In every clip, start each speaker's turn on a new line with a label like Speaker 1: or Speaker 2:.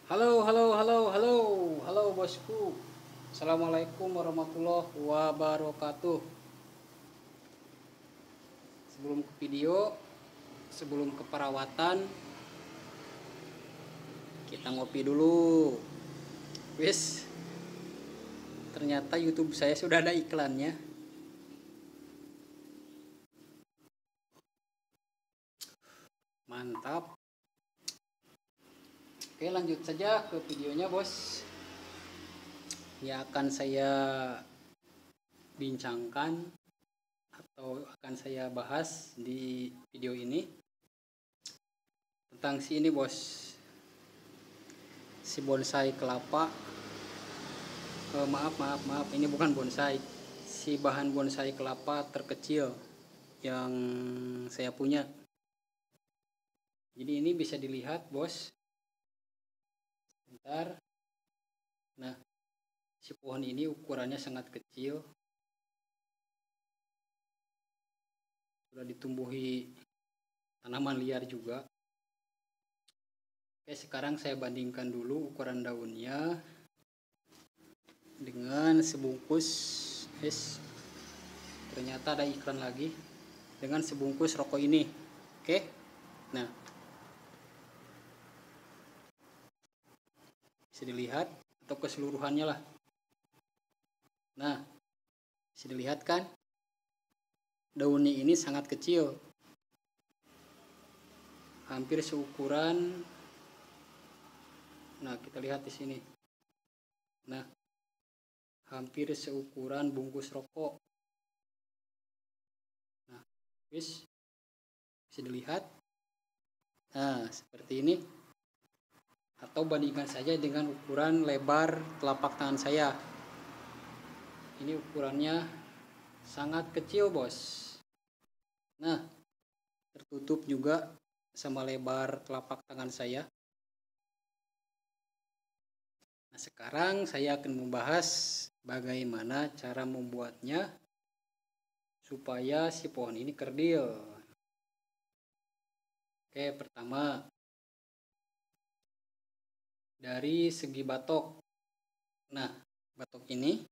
Speaker 1: Halo, halo, halo, halo, halo bosku. Assalamualaikum warahmatullahi wabarakatuh. Sebelum ke video, sebelum ke perawatan, kita ngopi dulu. Wis, ternyata YouTube saya sudah ada iklannya. Mantap. Oke, lanjut saja ke videonya, bos. Yang akan saya bincangkan atau akan saya bahas di video ini tentang si ini, bos. Si bonsai kelapa. Maaf, ini bukan bonsai. Si bahan bonsai kelapa terkecil yang saya punya. Jadi ini bisa dilihat, bos. Bentar. Nah, si pohon ini ukurannya sangat kecil. Sudah ditumbuhi tanaman liar juga. Oke, sekarang saya bandingkan dulu ukuran daunnya dengan sebungkus ternyata ada iklan lagi, dengan sebungkus rokok ini. Oke. Nah, bisa dilihat atau keseluruhannya lah. Nah, bisa dilihat kan? Daunnya ini sangat kecil. Hampir seukuran. Nah, kita lihat di sini. Nah, hampir seukuran bungkus rokok. Nah, bisa dilihat. Nah, seperti ini. Atau bandingkan saja dengan ukuran lebar telapak tangan saya. Ini ukurannya sangat kecil, bos. Nah, tertutup juga sama lebar telapak tangan saya. Nah, sekarang saya akan membahas bagaimana cara membuatnya supaya si pohon ini kerdil. Oke, pertama dari segi batok. Nah, batok ini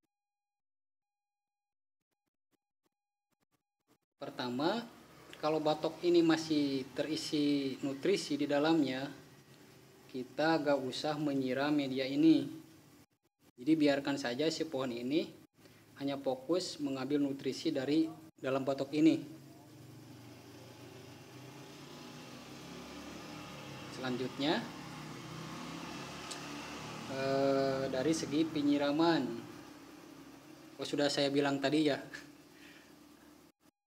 Speaker 1: pertama, kalau batok ini masih terisi nutrisi di dalamnya, kita gak usah menyiram media ini. Jadi biarkan saja si pohon ini hanya fokus mengambil nutrisi dari dalam batok ini. Selanjutnya dari segi penyiraman, sudah saya bilang tadi ya,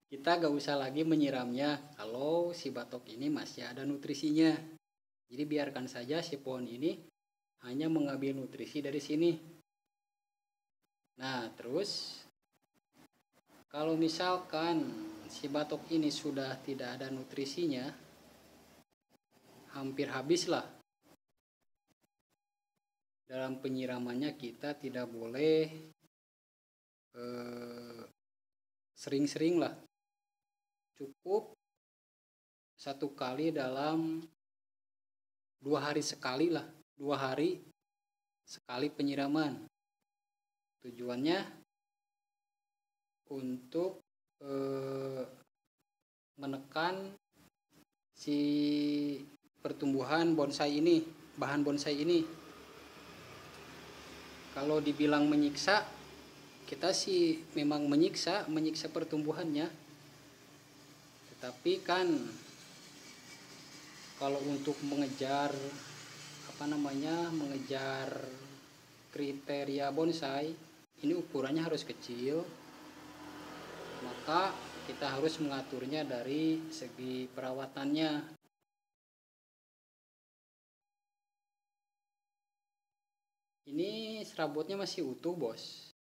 Speaker 1: kita gak usah lagi menyiramnya kalau si batok ini masih ada nutrisinya. Jadi biarkan saja si pohon ini hanya mengambil nutrisi dari sini. Nah, terus kalau misalkan si batok ini sudah tidak ada nutrisinya, hampir habis lah. Dalam penyiramannya kita tidak boleh sering-sering lah. Cukup satu kali dalam 2 hari sekali lah. 2 hari sekali penyiraman. Tujuannya untuk menekan si pertumbuhan bonsai ini, bahan bonsai ini. Kalau dibilang menyiksa, kita sih memang menyiksa pertumbuhannya. Tetapi kan kalau untuk mengejar mengejar kriteria bonsai, ini ukurannya harus kecil. Maka kita harus mengaturnya dari segi perawatannya. Ini serabutnya masih utuh, bos.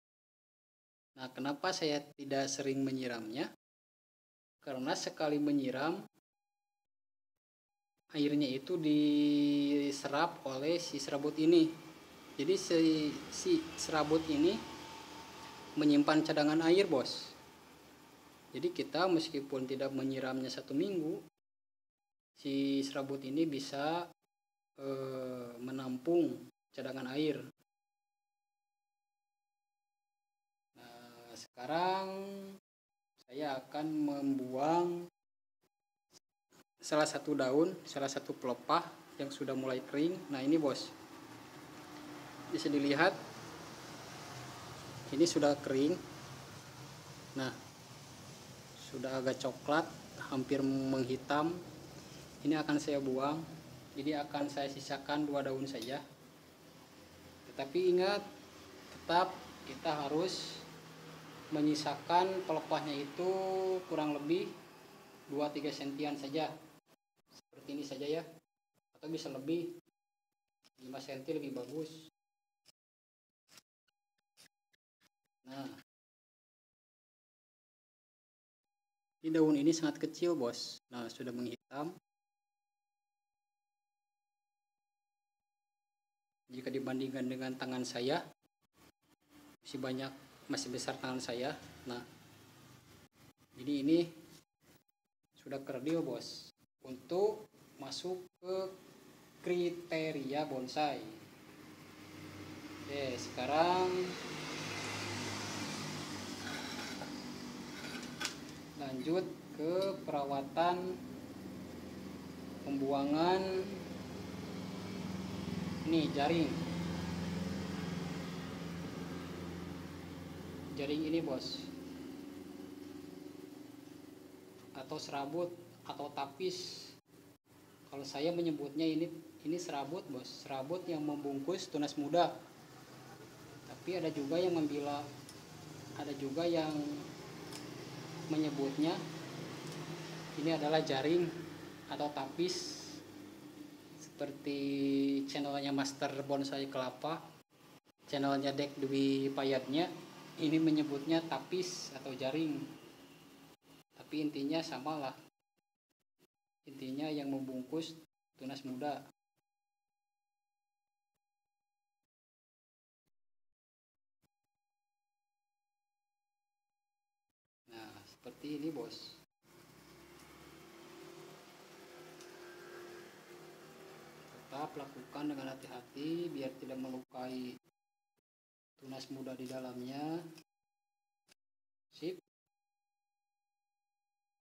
Speaker 1: Nah, kenapa saya tidak sering menyiramnya? Karena sekali menyiram, airnya itu diserap oleh si serabut ini. Jadi si serabut ini menyimpan cadangan air, bos. Jadi kita meskipun tidak menyiramnya 1 minggu, si serabut ini bisa menampung menampung cadangan air. Nah, sekarang saya akan membuang salah satu daun, salah satu pelepah yang sudah mulai kering. Nah ini bos, bisa dilihat ini sudah kering. Nah sudah agak coklat, hampir menghitam. Ini akan saya buang. Jadi akan saya sisakan 2 daun saja. Tetapi ingat, tetap kita harus menyisakan pelepahnya itu kurang lebih 2-3 sentian saja, seperti ini saja ya, atau bisa lebih, 5 cm lebih bagus. Nah ini daun ini sangat kecil bos. Nah sudah menghitam. Jika dibandingkan dengan tangan saya, masih besar tangan saya. Nah jadi ini sudah kerdil bos, untuk masuk ke kriteria bonsai. Oke, sekarang lanjut ke perawatan pembuangan ini jaring ini bos, atau serabut atau tapis. Kalau saya menyebutnya ini serabut bos, serabut yang membungkus tunas muda. Tapi ada juga yang menyebutnya ini adalah jaring atau tapis, seperti channelnya Master Bonsai Kelapa, channelnya Dek Dwi Payatnya, ini menyebutnya tapis atau jaring. Tapi intinya samalah, intinya yang membungkus tunas muda. Nah seperti ini bos. Tetap lakukan dengan hati-hati biar tidak melukai tunas muda di dalamnya. Sip,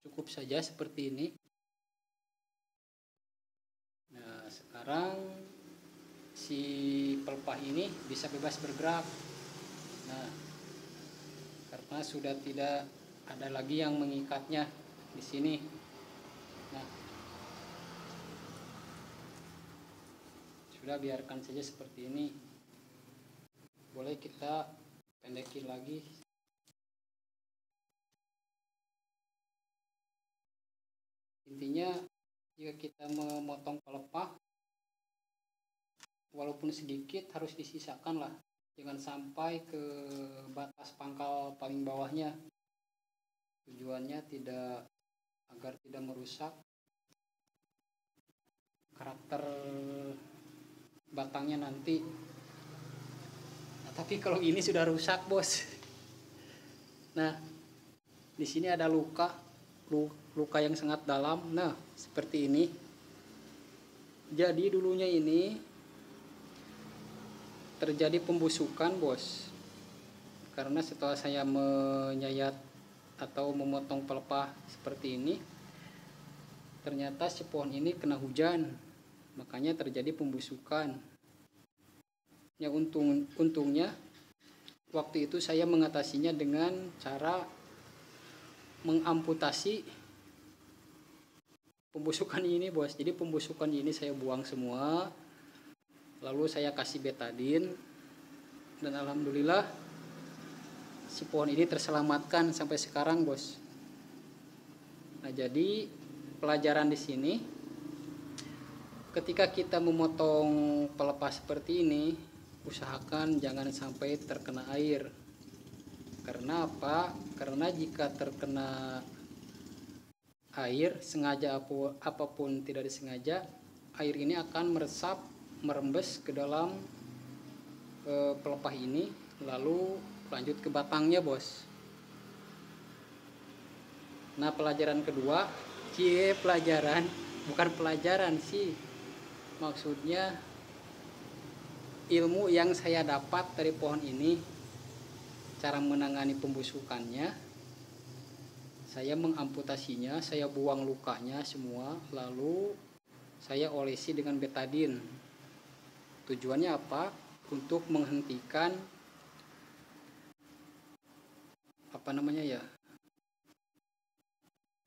Speaker 1: cukup saja seperti ini. Nah sekarang si pelepah ini bisa bebas bergerak. Nah karena sudah tidak ada lagi yang mengikatnya di sini. Nah sudah, biarkan saja seperti ini. Boleh kita pendekin lagi. Intinya jika kita memotong pelepah, walaupun sedikit harus disisakan lah, jangan sampai ke batas pangkal paling bawahnya. Tujuannya agar tidak merusak karakter batangnya nanti. Nah, tapi kalau ini sudah rusak bos. Nah di sini ada luka yang sangat dalam. Nah seperti ini. Jadi dulunya ini terjadi pembusukan bos, karena setelah saya menyayat atau memotong pelepah seperti ini, ternyata si pohon ini kena hujan, makanya terjadi pembusukan. Yang untungnya waktu itu saya mengatasinya dengan cara mengamputasi pembusukan ini bos. Jadi pembusukan ini saya buang semua, lalu saya kasih betadin, dan alhamdulillah si pohon ini terselamatkan sampai sekarang bos. Nah jadi pelajaran di sini, ketika kita memotong pelepah seperti ini, usahakan jangan sampai terkena air. Karena apa? Karena jika terkena air, sengaja apapun tidak disengaja, air ini akan merembes ke dalam pelepah ini, lalu lanjut ke batangnya bos. Nah pelajaran kedua, bukan pelajaran sih, maksudnya ilmu yang saya dapat dari pohon ini, cara menangani pembusukannya, saya mengamputasinya, saya buang lukanya semua, lalu saya olesi dengan betadin. Tujuannya apa? Untuk menghentikan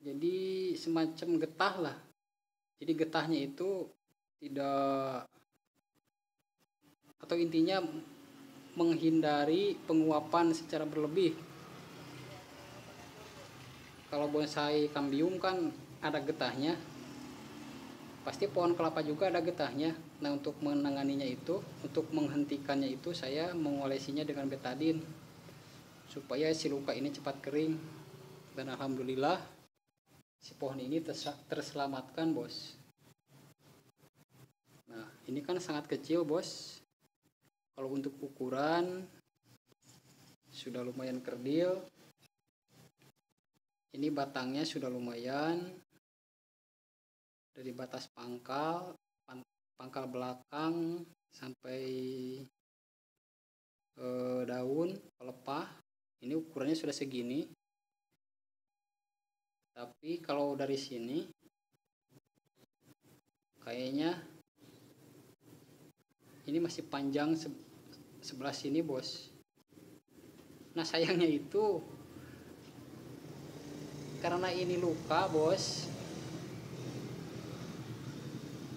Speaker 1: jadi semacam getah lah. Jadi getahnya itu tidak, atau intinya menghindari penguapan secara berlebih. Kalau bonsai kambium kan ada getahnya, pasti pohon kelapa juga ada getahnya. Nah, untuk menanganinya itu, untuk menghentikannya itu, saya mengolesinya dengan betadin supaya si luka ini cepat kering. Dan alhamdulillah si pohon ini terselamatkan, bos. Nah, ini kan sangat kecil, bos. Kalau untuk ukuran sudah lumayan kerdil. Ini batangnya sudah lumayan, dari batas pangkal belakang sampai daun pelepah. Ini ukurannya sudah segini. Tapi kalau dari sini kayaknya ini masih panjang sebelah sini, bos. Nah, sayangnya itu karena ini luka, bos,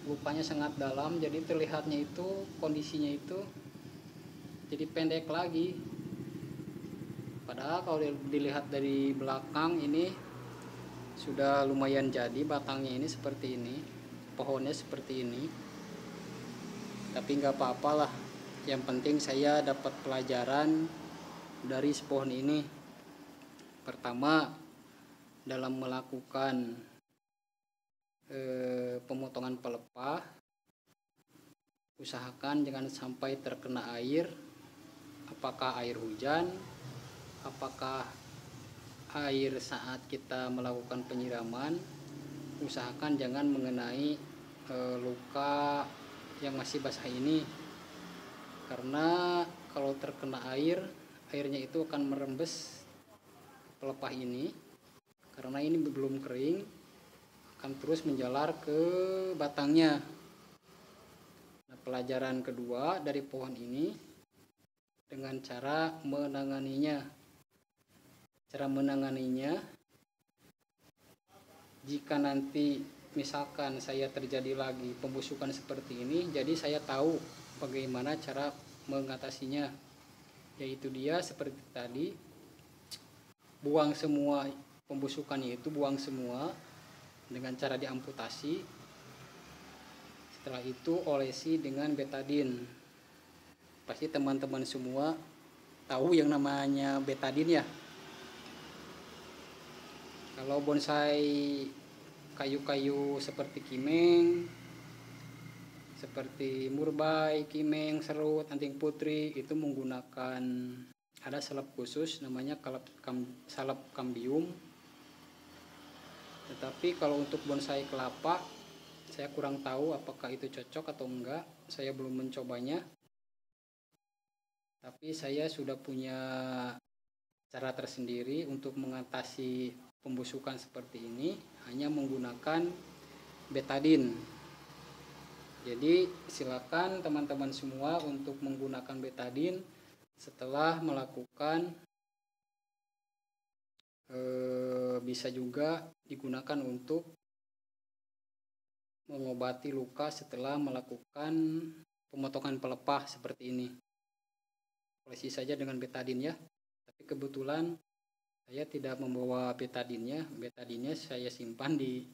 Speaker 1: lukanya sangat dalam, jadi terlihatnya itu kondisinya itu jadi pendek lagi. Padahal kalau dilihat dari belakang ini sudah lumayan jadi batangnya ini seperti ini, pohonnya seperti ini. Tapi nggak apa-apalah, yang penting saya dapat pelajaran dari pohon ini. Pertama, dalam melakukan pemotongan pelepah, usahakan jangan sampai terkena air, apakah air hujan, apakah air saat kita melakukan penyiraman. Usahakan jangan mengenai luka yang masih basah ini, karena kalau terkena air, airnya itu akan merembes pelepah ini. Karena ini belum kering, akan terus menjalar ke batangnya. Nah, pelajaran kedua dari pohon ini dengan cara menanganinya. Cara menanganinya, jika nanti misalkan saya terjadi lagi pembusukan seperti ini, jadi saya tahu bagaimana cara mengatasinya. Yaitu dia seperti tadi, buang semua pembusukannya itu, buang semua dengan cara diamputasi. Setelah itu olesi dengan betadin. Pasti teman-teman semua tahu yang namanya betadin ya. Kalau bonsai kayu-kayu seperti kimeng, seperti murbei, kimeng, serut, anting putri, itu menggunakan, ada salep khusus namanya salep kambium. Tetapi kalau untuk bonsai kelapa, saya kurang tahu apakah itu cocok atau enggak. Saya belum mencobanya. Tapi saya sudah punya cara tersendiri untuk mengatasi pembusukan seperti ini, hanya menggunakan betadin. Jadi silakan teman-teman semua untuk menggunakan betadin setelah melakukan, bisa juga digunakan untuk mengobati luka setelah melakukan pemotongan pelepah seperti ini. Olesi saja dengan betadin ya. Tapi kebetulan saya tidak membawa betadinnya. Betadinnya saya simpan di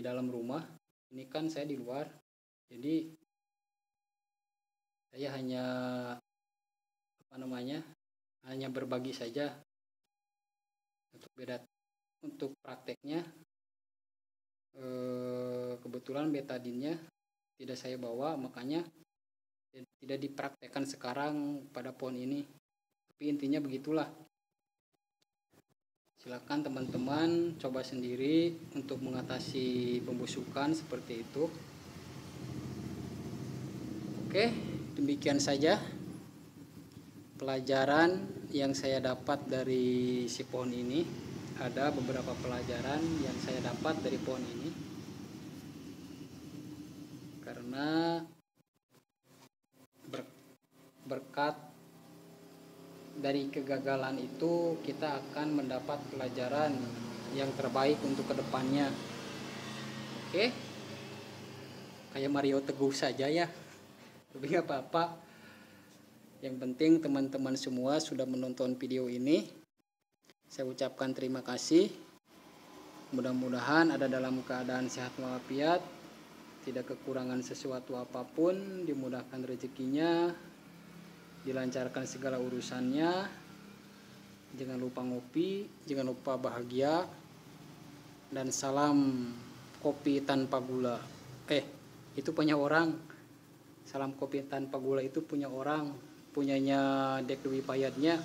Speaker 1: dalam rumah. Ini kan saya di luar. Jadi saya hanya hanya berbagi saja. Untuk prakteknya, kebetulan betadinnya tidak saya bawa, makanya tidak dipraktekkan sekarang pada pohon ini. Tapi intinya begitulah. Silakan teman-teman coba sendiri untuk mengatasi pembusukan seperti itu. Oke, demikian saja pelajaran yang saya dapat dari si pohon ini. Ada beberapa pelajaran yang saya dapat dari pohon ini, karena berkat dari kegagalan itu kita akan mendapat pelajaran yang terbaik untuk kedepannya. Oke, kayak Mario Teguh saja ya, tapi nggak apa-apa. Yang penting teman-teman semua sudah menonton video ini. Saya ucapkan terima kasih. Mudah-mudahan ada dalam keadaan sehat walafiat, tidak kekurangan sesuatu apapun, dimudahkan rezekinya, dilancarkan segala urusannya. Jangan lupa ngopi, jangan lupa bahagia, dan salam kopi tanpa gula. Itu punya orang. Salam kopi tanpa gula itu punya orang, punyanya Dek Dewi Payatnya.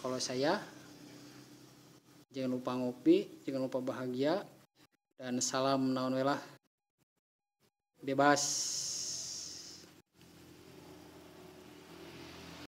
Speaker 1: Kalau saya, jangan lupa ngopi, jangan lupa bahagia, dan salam naon welah bebas.